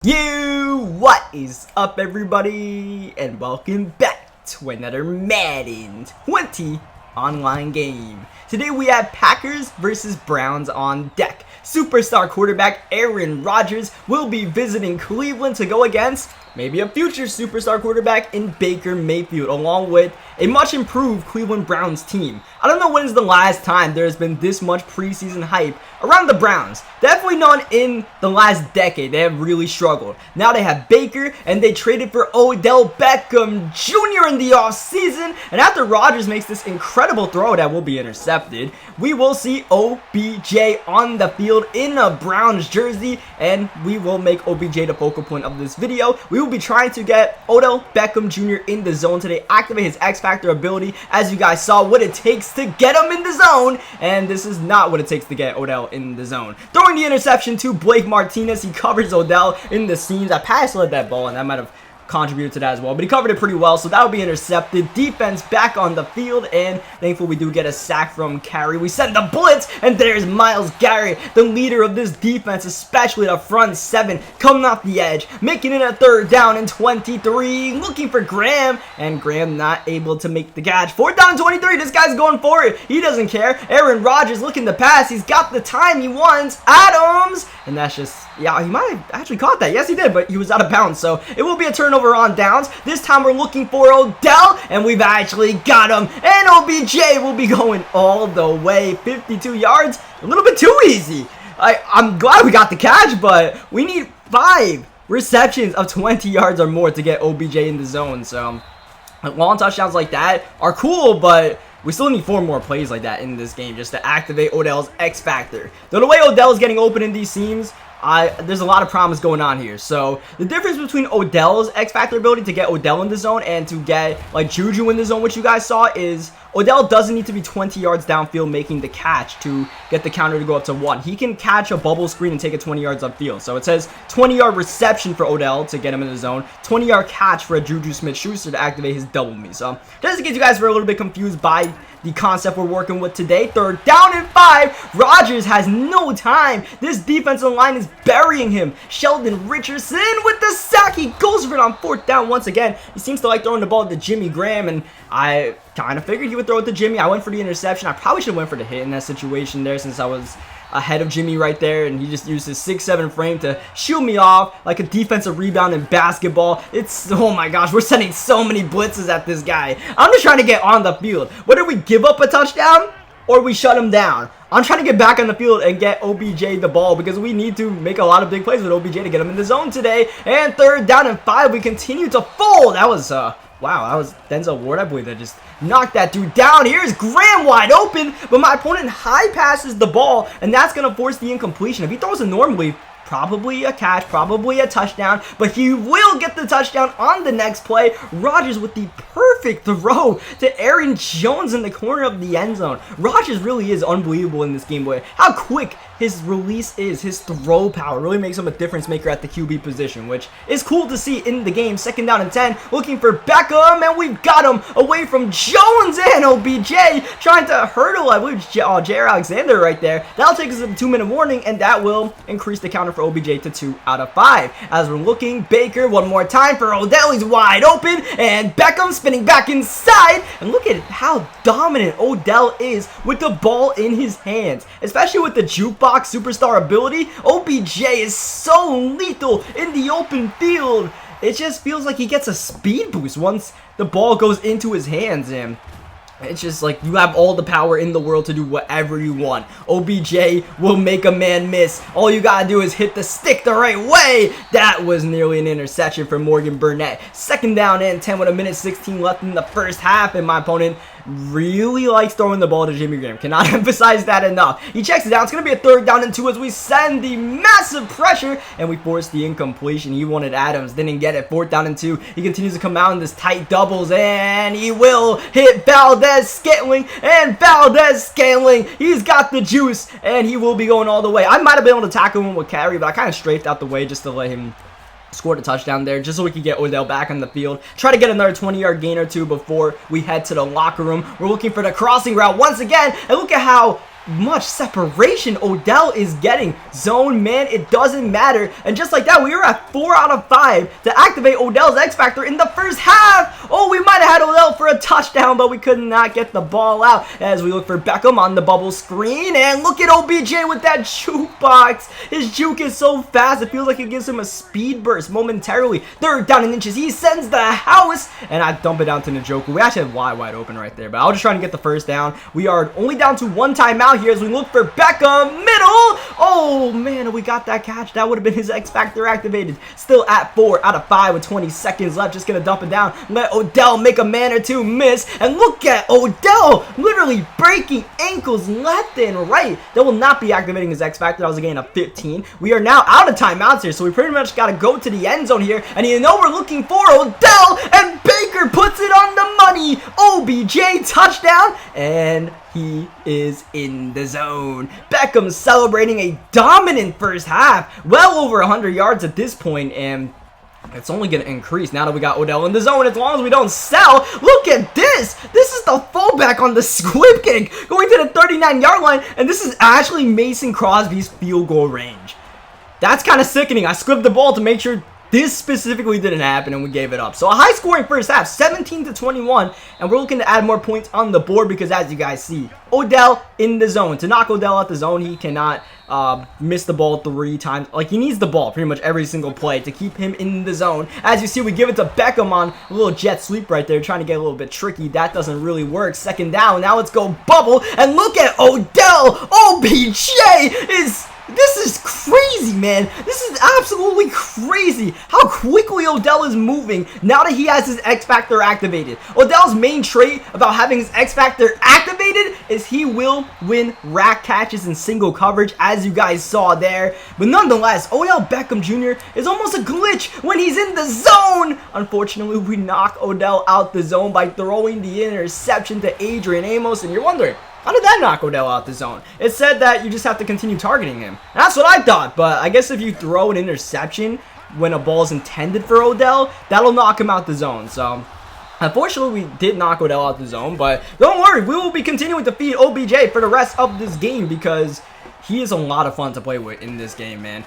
What is up, everybody, and welcome back to another Madden 20 online game. Today we have Packers versus Browns on deck. Superstar quarterback Aaron Rodgers will be visiting Cleveland to go against maybe a future superstar quarterback in Baker Mayfield, along with a much improved Cleveland Browns team. I don't know when is the last time there's been this much preseason hype around the Browns. Definitely not in the last decade. They have really struggled. Now they have Baker, and they traded for Odell Beckham Jr. in the offseason. And after Rodgers makes this incredible throw that will be intercepted, we will see OBJ on the field in a Browns jersey, and we will make OBJ the focal point of this video. We will be trying to get Odell Beckham Jr. in the zone today, activate his X Factor ability. As you guys saw, what it takes to get him in the zone, and this is not what it takes to get Odell in the zone. Throwing the interception to Blake Martinez, he covers Odell in the seams. I pass led that ball, and that might have contributed to that as well, but he covered it pretty well, so that will be intercepted. Defense back on the field, and thankfully we do get a sack from Carey. We send the blitz, and there's Myles Garrett, the leader of this defense, especially the front seven, coming off the edge, making it a third down and 23, looking for Graham, and Graham not able to make the catch. Fourth down and 23, this guy's going for it. He doesn't care. Aaron Rodgers looking to pass. He's got the time he wants. Adams, and that's just, yeah, he might have actually caught that. Yes, he did, but he was out of bounds, so it will be a turnover on downs. This time we're looking for Odell, and we've actually got him, and OBJ will be going all the way. 52 yards, a little bit too easy. I'm glad we got the catch, but we need 5 receptions of 20 yards or more to get OBJ in the zone. So long touchdowns like that are cool, but we still need 4 more plays like that in this game just to activate Odell's X Factor. Though the way Odell is getting open in these seams, there's a lot of promise going on here. So the difference between Odell's X Factor ability to get Odell in the zone and to get like Juju in the zone, which you guys saw, is Odell doesn't need to be 20 yards downfield making the catch to get the counter to go up to 1. He can catch a bubble screen and take it 20 yards upfield. So it says 20-yard reception for Odell to get him in the zone, 20-yard catch for a Juju Smith-Schuster to activate his double me. So just in case you guys were a little bit confused by the concept we're working with today, third down and 5. Rodgers has no time. This defensive line is burying him. Sheldon Richardson with the sack. He goes for it on fourth down once again. He seems to like throwing the ball to Jimmy Graham, and I kind of figured he would throw it to Jimmy. I went for the interception. I probably should have went for the hit in that situation there, since I was ahead of Jimmy right there, and he just used his 6'7" frame to shield me off like a defensive rebound in basketball. It's, oh my gosh, we're sending so many blitzes at this guy. I'm just trying to get on the field. Whether we give up a touchdown or we shut him down, I'm trying to get back on the field and get OBJ the ball, because we need to make a lot of big plays with OBJ to get him in the zone today. And third down and 5, we continue to fold. That was wow, that was Denzel Ward, I believe, that just knocked that dude down. Here's Graham wide open, but my opponent high passes the ball, and that's going to force the incompletion. If he throws it normally, probably a catch, probably a touchdown, but he will get the touchdown on the next play. Rodgers with the perfect throw to Aaron Jones in the corner of the end zone. Rodgers really is unbelievable in this game, boy. How quick his release is, his throw power really makes him a difference maker at the QB position, which is cool to see in the game. Second down and 10, looking for Beckham, and we've got him away from Jones, and OBJ trying to hurdle, I believe, Jair Alexander right there. That'll take us a 2-minute warning, and that will increase the counter for OBJ to 2 out of 5. As we're looking, Baker one more time for Odell. He's wide open, and Beckham spinning back inside, and look at how dominant Odell is with the ball in his hands, especially with the jukebox superstar ability. OBJ is so lethal in the open field. It just feels like he gets a speed boost once the ball goes into his hands, and it's just like you have all the power in the world to do whatever you want. OBJ will make a man miss. All you gotta do is hit the stick the right way. That was nearly an interception for Morgan Burnett. Second down and 10 with 1:16 left in the first half, and my opponent really likes throwing the ball to Jimmy Graham. Cannot emphasize that enough. He checks it down. It's going to be a third down and 2 as we send the massive pressure, and we force the incompletion. He wanted Adams, didn't get it. Fourth down and 2. He continues to come out in this tight doubles, and he will hit Valdez-Scantling, and Valdez-Scantling, he's got the juice, and he will be going all the way. I might have been able to tackle him with Carey, but I kind of strafed out the way just to let him scored a touchdown there just so we could get Odell back on the field. Try to get another 20-yard gain or two before we head to the locker room. We're looking for the crossing route once again, and look at how much separation Odell is getting. Zone, man, it doesn't matter. And just like that, we were at 4 out of 5 to activate Odell's X Factor in the first half. Oh, we might have had Odell for a touchdown, but we could not get the ball out as we look for Beckham on the bubble screen. And look at OBJ with that jukebox. His juke is so fast, it feels like it gives him a speed burst momentarily. 3rd down and inches. He sends the house, and I dump it down to Njoku. We actually had wide open right there, but I was just trying to get the first down. We are only down to 1 timeout here as we look for Beckham. Middle. Oh, man, we got that catch. That would have been his X Factor activated. Still at 4 out of 5 with 20 seconds left. Just going to dump it down. Let Odell make a man or two miss. And look at Odell literally breaking ankles left and right. That will not be activating his X Factor. That was a gain of 15. We are now out of timeouts here, so we pretty much got to go to the end zone here. And you know we're looking for Odell, and Baker puts it on the money. OBJ touchdown, and he is in the zone. Beckham celebrating a dominant first half, well over 100 yards at this point, and it's only going to increase now that we got Odell in the zone as long as we don't sell. Look at this. This is the fullback on the squib kick going to the 39-yard line, and this is actually Mason Crosby's field goal range. That's kind of sickening. I squibbed the ball to make sure this specifically didn't happen, and we gave it up. So a high-scoring first half, 17-21, and we're looking to add more points on the board because, as you guys see, Odell in the zone. To knock Odell out the zone, he cannot miss the ball 3 times. Like, he needs the ball pretty much every single play to keep him in the zone. As you see, we give it to Beckham on a little jet sweep right there, trying to get a little bit tricky. That doesn't really work. 2nd down. Now let's go bubble, and look at Odell. OBJ is... This is crazy, man. This is absolutely crazy how quickly Odell is moving now that he has his X Factor activated. Odell's main trait about having his X Factor activated is he will win RAC catches in single coverage, as you guys saw there. But nonetheless, Odell Beckham Jr. is almost a glitch when he's in the zone. Unfortunately, we knock Odell out the zone by throwing the interception to Adrian Amos, and you're wondering, how did that knock Odell out the zone? It said that you just have to continue targeting him. And that's what I thought, but I guess if you throw an interception when a ball is intended for Odell, that'll knock him out the zone. So, unfortunately, we did knock Odell out the zone, but don't worry, we will be continuing to feed OBJ for the rest of this game because he is a lot of fun to play with in this game, man.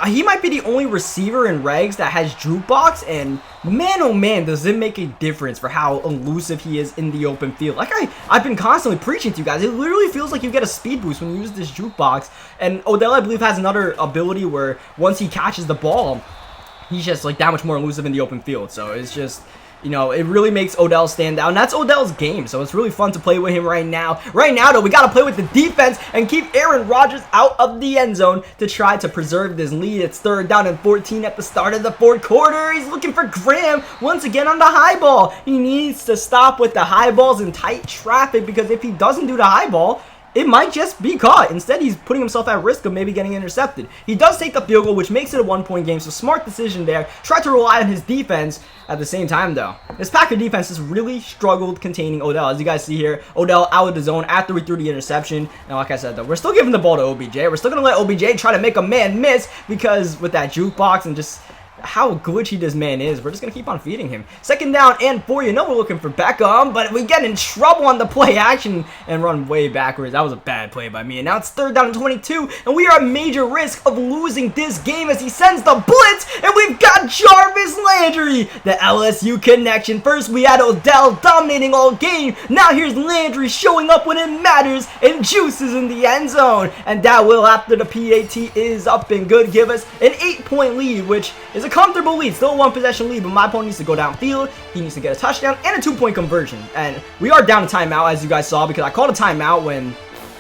He might be the only receiver in regs that has jukebox, and man, oh man, does it make a difference for how elusive he is in the open field. Like I've been constantly preaching to you guys, it literally feels like you get a speed boost when you use this jukebox. And Odell, I believe, has another ability where once he catches the ball, he's just like that much more elusive in the open field. So it's just, you know, it really makes Odell stand out, and that's Odell's game, so it's really fun to play with him right now. Right now, though, we got to play with the defense and keep Aaron Rodgers out of the end zone to try to preserve this lead. It's 3rd down and 14 at the start of the 4th quarter. He's looking for Graham once again on the high ball. He needs to stop with the high balls in tight traffic because if he doesn't do the high ball, it might just be caught. Instead, he's putting himself at risk of maybe getting intercepted. He does take the field goal, which makes it a 1-point game, so smart decision there. Try to rely on his defense at the same time, though. This Packer defense has really struggled containing Odell. As you guys see here, Odell out of the zone after we threw the interception. And like I said, though, we're still giving the ball to OBJ. We're still going to let OBJ try to make a man miss because with that jukebox and just how glitchy this man is, we're just going to keep on feeding him. 2nd down and 4, you know we're looking for Beckham, but we get in trouble on the play action and run way backwards. That was a bad play by me. And now it's 3rd down and 22, and we are at major risk of losing this game as he sends the blitz, and we've got Jarvis Landry, the LSU connection. First, we had Odell dominating all game. Now here's Landry showing up when it matters, and Juice is in the end zone. And that will, after the PAT is up and good, give us an 8-point lead, which is a comfortable lead, still a 1-possession lead, but my opponent needs to go downfield. He needs to get a touchdown and a 2-point conversion. And we are down a timeout, as you guys saw, because I called a timeout when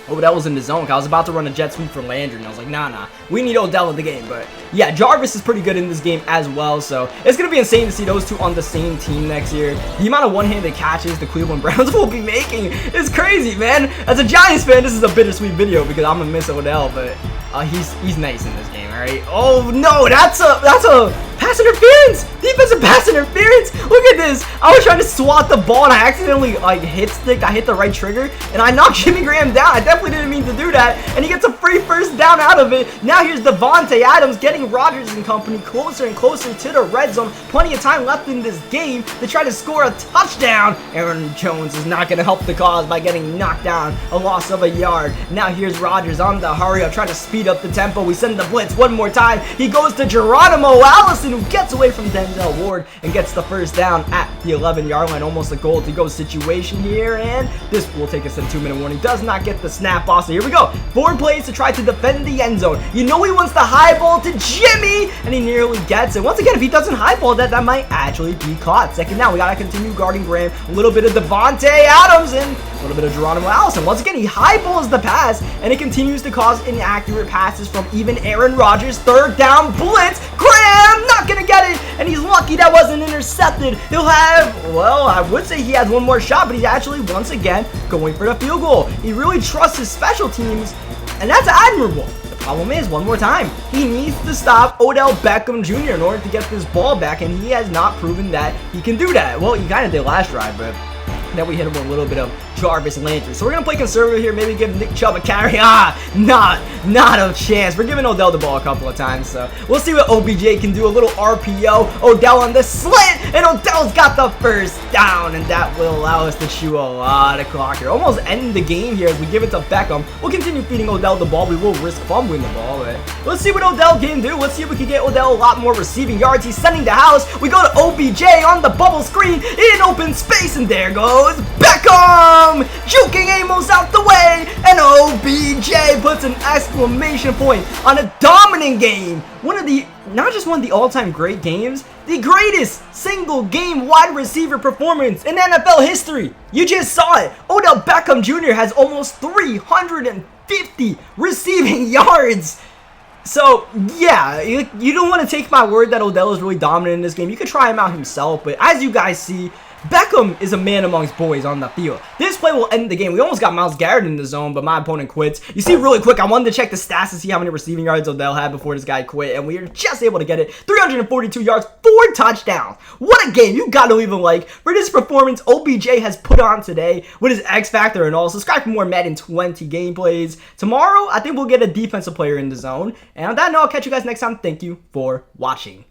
Odell was in the zone. I was about to run a jet sweep for Landry, and I was like, nah, we need Odell in the game. But yeah, Jarvis is pretty good in this game as well, so it's going to be insane to see those two on the same team next year. The amount of one-handed catches the Cleveland Browns will be making is crazy, man. As a Giants fan, this is a bittersweet video because I'm going to miss Odell, but he's nice in this game, all right? Oh, no, that's a pass interference. The defensive pass interference. Look at this. I was trying to swat the ball and I accidentally like hit the right trigger and I knocked Jimmy Graham down. I definitely didn't mean to do that, and he gets a free first down out of it. Now here's Devontae Adams getting Rodgers and company closer and closer to the red zone. Plenty of time left in this game to try to score a touchdown. Aaron Jones is not going to help the cause by getting knocked down, a loss of a yard. Now here's Rodgers on the hurry up, trying to speed up the tempo. We send the blitz one more time. He goes to Geronimo Allison, who gets away from Denzel Ward and gets the first down at the 11-yard line. Almost a goal to go situation here, and this will take us a 2-minute warning. Does not get the snap off, so here we go. 4 plays to try to defend the end zone. You know he wants the high ball to Jimmy, and he nearly gets it. Once again, if he doesn't high ball that might actually be caught. Second down, we gotta continue guarding Graham. A little bit of Devontae Adams and a little bit of Geronimo Allison. Once again, he high balls the pass, and it continues to cause inaccurate passes from even Aaron Rodgers. Third down blitz. Graham not gonna get it, and he's lucky that wasn't intercepted. He'll have, well, I would say he has one more shot, but he's actually once again going for the field goal. He really trusts his special teams, and that's admirable. The problem is, one more time, he needs to stop Odell Beckham Jr. in order to get this ball back, and he has not proven that he can do that. Well, he kind of did last drive, but then we hit him with a little bit of Jarvis Landry. So we're going to play conservative here, maybe give Nick Chubb a carry. Not a chance. We're giving Odell the ball a couple of times, so we'll see what OBJ can do. A little RPO. Odell on the slant, and Odell's got the first down, and that will allow us to chew a lot of clock here. Almost end the game here as we give it to Beckham. We'll continue feeding Odell the ball. We will risk fumbling the ball, but let's see what Odell can do. Let's see if we can get Odell a lot more receiving yards. He's sending the house. We go to OBJ on the bubble screen in open space, and there goes Beckham, juking Amos out the way, and OBJ puts an exclamation point on a dominant game. Not just one of the all-time great games, the greatest single game wide receiver performance in NFL history. You just saw it. Odell Beckham Jr. has almost 350 receiving yards. So, yeah, you don't want to take my word that Odell is really dominant in this game. You could try him out himself, but as you guys see, Beckham is a man amongst boys on the field. This play will end the game. We almost got Myles Garrett in the zone, but my opponent quits. You see, really quick, I wanted to check the stats to see how many receiving yards Odell had before this guy quit, and we were just able to get it. 342 yards, 4 touchdowns. What a game. You gotta leave a like for this performance OBJ has put on today with his X Factor and all. Subscribe for more Madden 20 gameplays. Tomorrow, I think we'll get a defensive player in the zone. And on that note, I'll catch you guys next time. Thank you for watching.